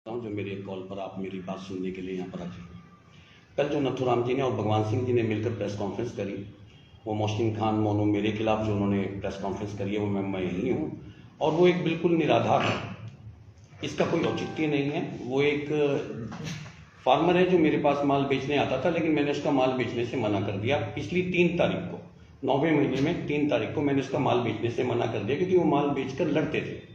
जो मेरे कॉल पर आप मेरी बात सुनने के लिए यहाँ पर आए। कल जो नथुराम जी ने और भगवान सिंह जी ने मिलकर प्रेस कॉन्फ्रेंस करी, वो मोहसिन खान मोनू मेरे खिलाफ जो उन्होंने प्रेस कॉन्फ्रेंस करी है वो मैं ही हूँ, और वो एक बिल्कुल निराधार है, इसका कोई औचित्य नहीं है। वो एक फार्मर है जो मेरे पास माल बेचने आता था, लेकिन मैंने उसका माल बेचने से मना कर दिया। पिछली 3 तारीख को 9वें महीने में 3 तारीख को मैंने उसका माल बेचने से मना कर दिया, क्योंकि वो माल बेचकर लड़ते थे।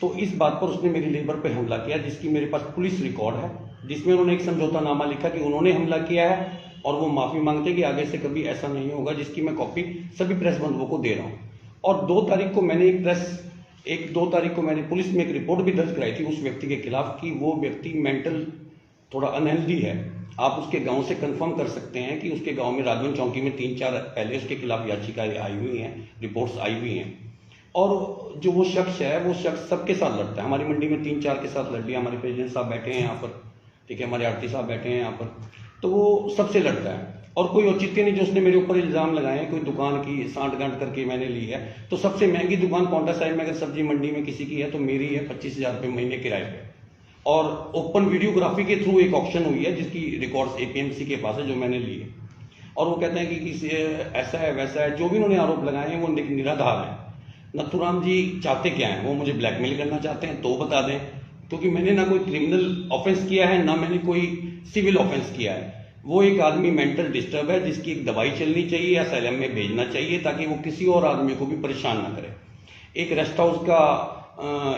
तो इस बात पर उसने मेरी लेबर पे हमला किया, जिसकी मेरे पास पुलिस रिकॉर्ड है, जिसमें उन्होंने एक समझौतानामा लिखा कि उन्होंने हमला किया है और वो माफ़ी मांगते कि आगे से कभी ऐसा नहीं होगा, जिसकी मैं कॉपी सभी प्रेस बंधुओं को दे रहा हूँ। और 2 तारीख को मैंने 2 तारीख को मैंने पुलिस में एक रिपोर्ट भी दर्ज कराई थी उस व्यक्ति के खिलाफ कि वो व्यक्ति मेंटल थोड़ा अनहेल्दी है। आप उसके गांव से कंफर्म कर सकते हैं कि उसके गांव में राजवन चौकी में 3-4 पहले उसके खिलाफ याचिकाएं आई हुई हैं, रिपोर्ट्स आई हुई हैं। और जो वो शख्स है, वो शख्स सबके साथ लड़ता है। हमारी मंडी में 3-4 के साथ लड़ लिया, हमारे प्रेसिडेंट साहब बैठे हैं यहाँ पर, ठीक है, हमारे आरती साहब बैठे हैं यहाँ पर, तो वो सबसे लड़ता है। और कोई औचित्य नहीं जो उसने मेरे ऊपर इल्ज़ाम लगाए हैं, कोई दुकान की सांठ-गांठ करके मैंने ली है। तो सबसे महंगी दुकान पाउंटा साहिब में अगर सब्जी मंडी में किसी की है तो मेरी है, 25,000 रुपये महीने किराए पे। और ओपन वीडियोग्राफी के थ्रू एक ऑक्शन हुई है जिसकी रिकॉर्ड्स APMC के पास है, जो मैंने ली है। और वो कहते हैं कि किसी ऐसा है वैसा है, जो भी उन्होंने आरोप लगाए हैं वो निराधार है। नथुराम जी चाहते क्या हैं? वो मुझे ब्लैकमेल करना चाहते हैं तो बता दें, क्योंकि मैंने ना कोई क्रिमिनल ऑफेंस किया है, ना मैंने कोई सिविल ऑफेंस किया है। वो एक आदमी मेंटल डिस्टर्ब है, जिसकी एक दवाई चलनी चाहिए या असैलम में भेजना चाहिए, ताकि वो किसी और आदमी को भी परेशान ना करे। एक रेस्ट हाउस का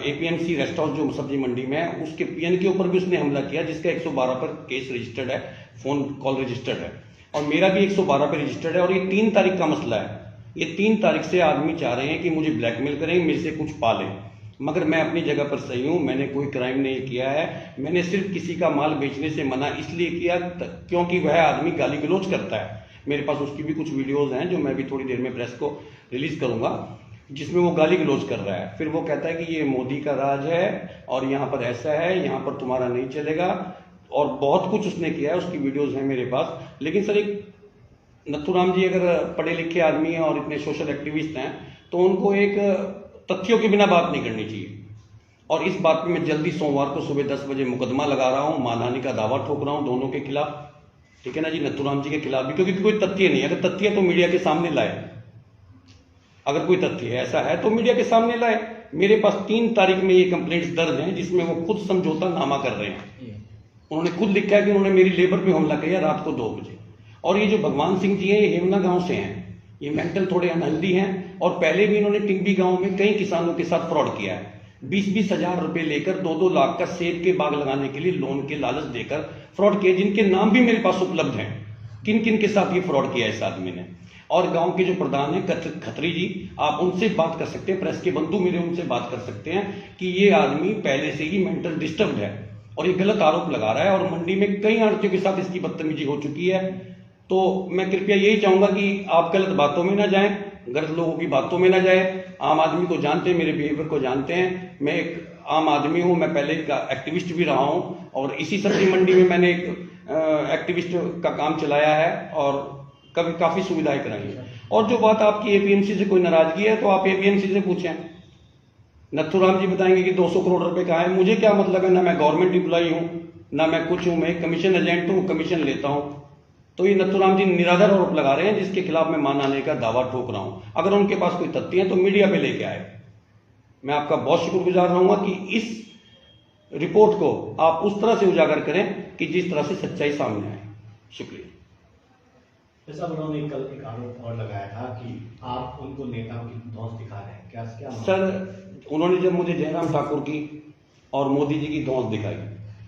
APMC रेस्ट हाउस जो सब्जी मंडी में है, उसके PN के ऊपर भी उसने हमला किया, जिसका 112 पर केस रजिस्टर्ड है, फोन कॉल रजिस्टर्ड है, और मेरा भी 112 पर रजिस्टर्ड है। और ये 3 तारीख का मसला है। ये 3 तारीख से आदमी चाह रहे हैं कि मुझे ब्लैकमेल करें, मेरे से कुछ पा लें, मगर मैं अपनी जगह पर सही हूं। मैंने कोई क्राइम नहीं किया है। मैंने सिर्फ किसी का माल बेचने से मना इसलिए किया क्योंकि वह आदमी गाली गलौज करता है। मेरे पास उसकी भी कुछ वीडियोस हैं जो मैं भी थोड़ी देर में प्रेस को रिलीज करूंगा, जिसमें वो गाली गलौज कर रहा है। फिर वो कहता है कि ये मोदी का राज है और यहाँ पर ऐसा है, यहाँ पर तुम्हारा नहीं चलेगा, और बहुत कुछ उसने किया है, उसकी वीडियोज हैं मेरे पास। लेकिन सर, एक नथुराम जी अगर पढ़े लिखे आदमी हैं और इतने सोशल एक्टिविस्ट हैं, तो उनको एक तथ्यों के बिना बात नहीं करनी चाहिए। और इस बात पे मैं जल्दी सोमवार को सुबह 10 बजे मुकदमा लगा रहा हूं, मानहानि का दावा ठोक रहा हूं दोनों के खिलाफ, ठीक है ना जी, नथुराम जी के खिलाफ भी, क्योंकि कोई तथ्य नहीं है। अगर तथ्य है तो मीडिया के सामने लाए, अगर कोई तथ्य है ऐसा है तो मीडिया के सामने लाए। मेरे पास 3 तारीख में ये कंप्लेंट्स दर्ज हैं, जिसमें वो खुद समझौता नामा कर रहे हैं। उन्होंने खुद लिखा है कि उन्होंने मेरी लेबर पे हमला किया रात को 2 बजे। और ये जो भगवान सिंह जी हैं, ये हेमना गांव से हैं, ये मेंटल थोड़े अनहेल्दी हैं, और पहले भी इन्होंने टिम्बी गांव में कई किसानों के साथ फ्रॉड किया है। 20-20 हजार रुपए लेकर 2-2 लाख का सेब के बाग लगाने के लिए लोन के लालच देकर फ्रॉड किए, जिनके नाम भी मेरे पास उपलब्ध हैं, किन किन के साथ ये फ्रॉड किया इस आदमी ने। और गांव के जो प्रधान है खत्री जी, आप उनसे बात कर सकते हैं, प्रेस के बंधु मेरे उनसे बात कर सकते हैं कि ये आदमी पहले से ही मेंटल डिस्टर्ब है और ये गलत आरोप लगा रहा है। और मंडी में कई आड़तियों के साथ इसकी बदतमीजी हो चुकी है। तो मैं कृपया यही चाहूंगा कि आप गलत बातों में ना जाएं, गलत लोगों की बातों में ना जाएं। आम आदमी को जानते हैं, मेरे बिहेवियर को जानते हैं। मैं एक आम आदमी हूं, मैं पहले का एक्टिविस्ट भी रहा हूं, और इसी सब्जी मंडी में मैंने एक एक्टिविस्ट का काम चलाया है और कभी काफी सुविधाएं कराई है। और जो बात आपकी APMC से कोई नाराजगी है तो आप APMC से पूछें। नथुराम जी बताएंगे कि 200 करोड़ रुपए का है, मुझे क्या मतलब है? ना मैं गवर्नमेंट एम्प्लॉई हूं, ना मैं कुछ हूं, मैं कमीशन एजेंट हूं, कमीशन लेता हूं। तो ये नथुराम जी निराधार आरोप लगा रहे हैं, जिसके खिलाफ मैं मानहानि का दावा ठोक रहा हूं। अगर उनके पास कोई तथ्य है तो मीडिया पे लेके आए। मैं आपका बहुत शुक्रगुजार रहूंगा कि इस रिपोर्ट को आप उस तरह से उजागर करें कि जिस तरह से सच्चाई सामने आए। शुक्रिया। जैसा उन्होंने कल एक आरोप और लगाया था कि आप उनको नेताओं की धौंस दिखा रहे हैं, क्या सर, उन्होंने जब मुझे जयराम ठाकुर की और मोदी जी की धौंस दिखाई,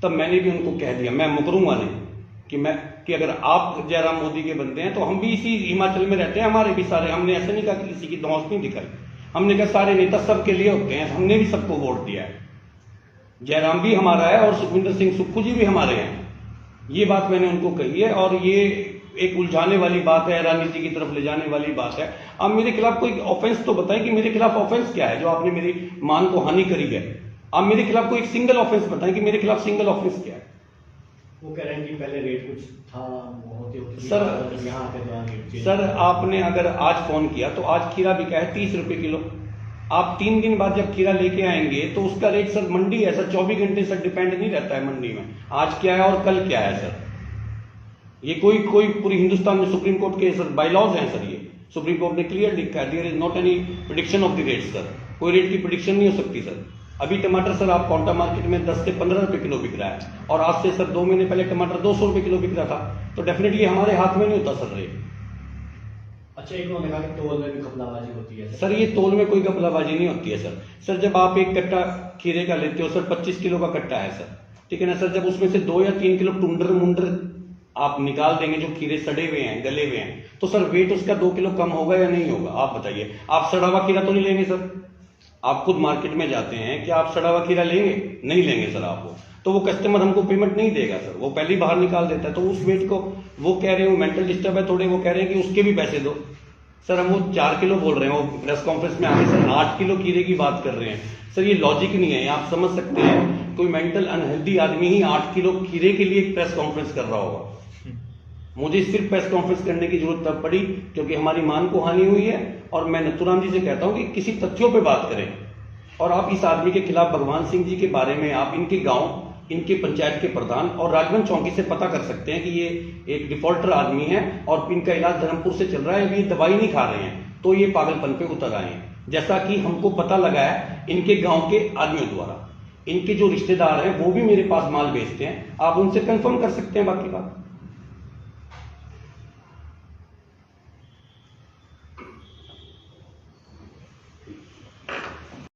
तब मैंने भी उनको कह दिया, मैं मुकरूंगा नहीं कि अगर आप जयराम मोदी के बंदे हैं तो हम भी इसी हिमाचल में रहते हैं, हमारे भी सारे, हमने ऐसा नहीं कहा कि किसी की धौंस नहीं दिखाई। हमने कहा सारे नेता सबके लिए होते हैं, हमने भी सबको वोट दिया है। जयराम भी हमारा है और सुखविंदर सिंह सुक्खू जी भी हमारे हैं। ये बात मैंने उनको कही है, और ये एक उलझाने वाली बात है, राजनीति की तरफ ले जाने वाली बात है। आप मेरे खिलाफ कोई ऑफेंस तो बताएं कि मेरे खिलाफ ऑफेंस क्या है जो आपने मेरी मान को हानि करी है। आप मेरे खिलाफ कोई एक सिंगल ऑफेंस बताएं कि मेरे खिलाफ सिंगल ऑफेंस क्या है। वो कह रहे हैं कि पहले रेट कुछ था, सर, यहाँ पे सर आपने अगर आज फोन किया तो आज खीरा बिका है 30 रुपए किलो, आप 3 दिन बाद जब खीरा लेके आएंगे तो उसका रेट सर मंडी है सर, 24 घंटे सर डिपेंड नहीं रहता है मंडी में, आज क्या है और कल क्या है सर। ये कोई पूरी हिंदुस्तान में सुप्रीम कोर्ट के सर बाइलॉज हैं सर, ये सुप्रीम कोर्ट ने क्लियर लिखा है, there is not any prediction of the rate sir, कोई रेट की प्रिडिक्शन नहीं हो सकती सर। अभी टमाटर सर आप काउंटर मार्केट में 10 से 15 रुपए किलो बिक रहा है, और आज से सर 2 महीने पहले टमाटर 200 रुपए किलो बिक रहा था, तो डेफिनेटली हमारे हाथ में नहीं होता सर रेट। अच्छा, एक उन्होंने कहा कि तोल में भी घपलाबाजी होती है सर ये तोल में कोई घपलाबाजी नहीं होती है सर। सर जब आप एक कट्टा खीरे का लेते हो सर, 25 किलो का कट्टा है सर, ठीक है ना सर, जब उसमें से 2 या 3 किलो टुंडर मुंडर आप निकाल देंगे, जो खीरे सड़े हुए हैं गले हुए हैं, तो सर वेट उसका 2 किलो कम होगा या नहीं होगा, आप बताइए। आप सड़ा हुआ खीरा तो नहीं लेंगे सर, आप खुद मार्केट में जाते हैं कि आप सड़ा हुआ खीरा लेंगे, नहीं लेंगे सर आप वो, तो वो कस्टमर हमको पेमेंट नहीं देगा सर, वो पहले ही बाहर निकाल देता है। तो उस वेट को वो कह रहे हैं, वो मेंटल डिस्टर्ब है थोड़े, वो कह रहे हैं कि उसके भी पैसे दो सर। हम वो 4 किलो बोल रहे हैं, वो प्रेस कॉन्फ्रेंस में आके सर 8 किलो खीरे की बात कर रहे हैं सर, ये लॉजिक नहीं है। आप समझ सकते हैं कोई मेंटल अनहेल्दी आदमी ही 8 किलो खीरे के लिए एक प्रेस कॉन्फ्रेंस कर रहा होगा। मुझे सिर्फ प्रेस कॉन्फ्रेंस करने की जरूरत तब पड़ी क्योंकि हमारी मान को हानि हुई है, और मैं नथुराम जी से कहता हूं कि किसी तथ्यों पे बात करें। और आप इस आदमी के खिलाफ भगवान सिंह जी के बारे में आप इनके गांव, इनके पंचायत के प्रधान और राजगंज चौकी से पता कर सकते हैं कि ये एक डिफॉल्टर आदमी है और इनका इलाज धर्मपुर से चल रहा है, अभी ये दवाई नहीं खा रहे हैं, तो ये पागलपन पे उतर आए हैं, जैसा कि हमको पता लगा है इनके गांव के आदमियों द्वारा। इनके जो रिश्तेदार हैं वो भी मेरे पास माल बेचते हैं, आप उनसे कंफर्म कर सकते हैं बाकी बात।